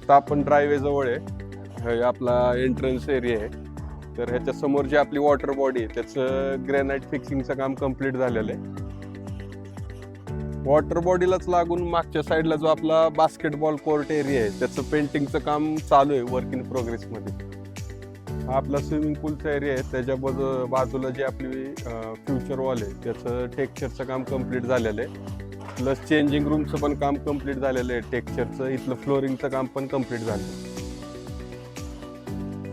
आता आपण ड्रायवे जवळ आहे. हे आपला एंट्रन्स एरिया आहे. तर ह्याच्या समोर जी आपली वॉटर बॉडी आहे त्याचं ग्रॅनाइट फिक्सिंगचं काम कम्प्लीट झालेलं आहे. वॉटर बॉडीलाच लागून मागच्या साईडला जो आपला बास्केटबॉल कोर्ट एरिया आहे त्याचं पेंटिंगचं काम चालू आहे, वर्क इन प्रोग्रेस मध्ये. हा आपला स्विमिंग पूलचा एरिया आहे. त्याच्या बाजूला जी आपली फ्युचर वॉल आहे त्याचं टेक्स्चरचं काम कम्प्लीट झालेलं आहे. प्लस चेंजिंग रूमचं पण काम कम्प्लीट झालेलं आहे. टेक्स्चरचं इथलं फ्लोरिंगचं काम पण कम्प्लीट झालं आहे.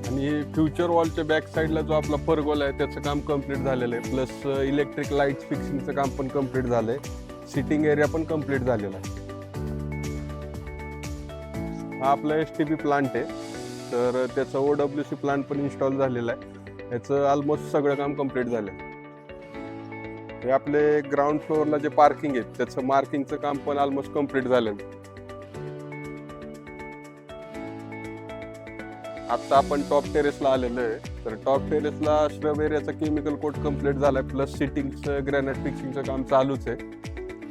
आणि फ्युचर वॉलच्या बॅक साईडला जो आपला परगोला आहे त्याचं काम कम्प्लीट झालेलं आहे. प्लस इलेक्ट्रिक लाईट फिक्सिंगचं काम पण कम्प्लीट झालं आहे. सिटिंग एरिया पण कम्प्लीट झालेला आहे. हा आपला STP प्लांट आहे. तर त्याचा OWC प्लांट पण इन्स्टॉल झालेला आहे. याचं ऑलमोस्ट सगळं काम कम्प्लीट झालं आहे. हे आपले ग्राउंड फ्लोअरला जे पार्किंग आहे त्याचं मार्किंगचं काम पण ऑलमोस्ट कम्प्लीट झालेलं आहे. आता आपण टॉप टेरेसला आलेलो आहे. तर टॉप टेरेसला श्रब एरियाचा केमिकल कोट कम्प्लीट झालाय. प्लस सिटिंगचं ग्रॅनाइट फिक्सिंगचं काम चालूच आहे.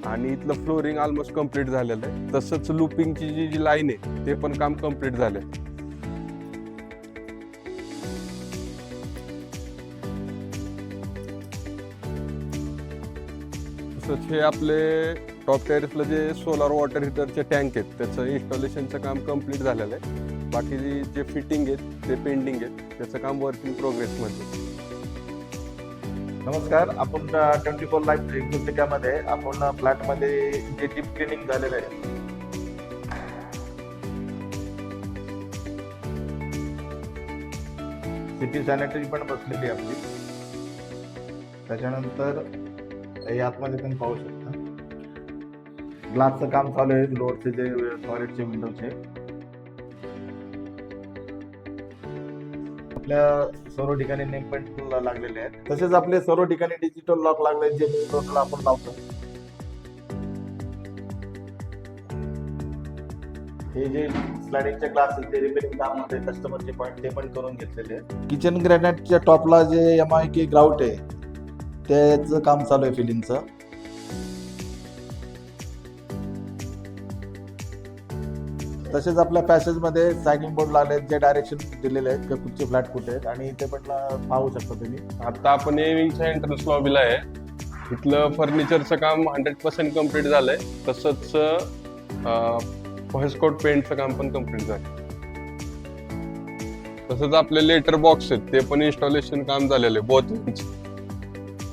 आणि इथलं फ्लोरिंग ऑलमोस्ट कम्प्लीट झालेलं आहे. तसंच लुपिंगची जी लाईन आहे ते पण काम कम्प्लीट झालंय. तसंच हे आपले टॉप टेरेसला जे सोलार वॉटर हीटरचे टँक आहेत त्याचं इन्स्टॉलेशनचं काम कम्प्लीट झालेलं आहे. बाकी जे फिटिंग आहेत ते पेंडिंग आहेत. त्याचं काम वर्क इन प्रोग्रेसमध्ये. नमस्कार, आपण 24 लाईफ एक्झॉटिकामध्ये आपण फ्लॅटमध्ये जे डीप क्लिनिंग झालेलं आहे, सिटी सॅनिटरी पण बसलेली आहे आपली. त्याच्यानंतर हे आतमध्ये तुम्ही पाहू शकता ग्लासचं काम चालू आहे. लोअरचे जे टॉयलेटचे विंडोचे आपल्या सर्व ठिकाणी नेम पेंट लागलेले आहेत. तसेच आपले सर्व ठिकाणी डिजिटल लॉक लागले जे टोटल आपण लावतो. हे जे स्लायडिंगचे ग्लास ते रिपेअरिंग काम मध्ये कस्टमरचे पॉईंट ते पण करून घेतलेले आहेत. किचन ग्रॅनाइटच्या टॉपला जे MIK ग्राउट आहे त्याचं काम चालू आहे फिलिंगचं. तसेच आपल्या पॅसेजमध्ये सायनिंग बोर्ड लागले जे डायरेक्शन दिलेले आहेत की कुठचे फ्लॅट कुठे आहेत आणि ते पण पाहू शकता तुम्ही. आता आपण विंगच्या एंट्रन्स लॉबीला आहे. इथलं फर्निचरचं काम 100% कम्प्लीट झालंय. तसंच फर्स्ट कोट पेंटचं काम पण कम्प्लीट झालं. तसंच आपले लेटर बॉक्स आहेत ते पण इन्स्टॉलेशन काम झालेलं आहे बोथ.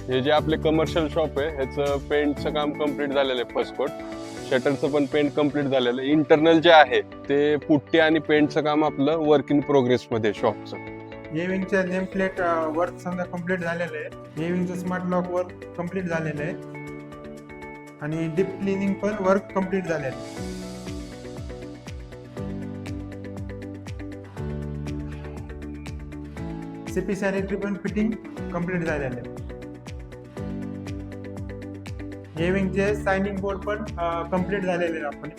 हे जे आपले कमर्शियल शॉप आहे ह्याचं पेंटचं काम कम्प्लीट झालेलं आहे. फर्स्ट कोट शटरचं पण पेंट कम्प्लीट झालेलं आहे. इंटरनल जे आहे ते पुट्टी आणि पेंटचं काम आपलं वर्क इन प्रोग्रेस मध्ये शॉपचं. विंगचं नेम प्लेट वर्क समजा कम्प्लीट झालेलं आहे. विंगचं स्मार्ट लॉक वर्क कम्प्लीट झालेलं आहे आणि डीप क्लिनिंग पण वर्क कम्प्लीट झालेलं आहे. CP सॅनिटरी पण फिटिंग कम्प्लीट झालेलं आहे. विंगचे सायनिंग बोर्ड पण कम्प्लीट झालेले आहे आपण.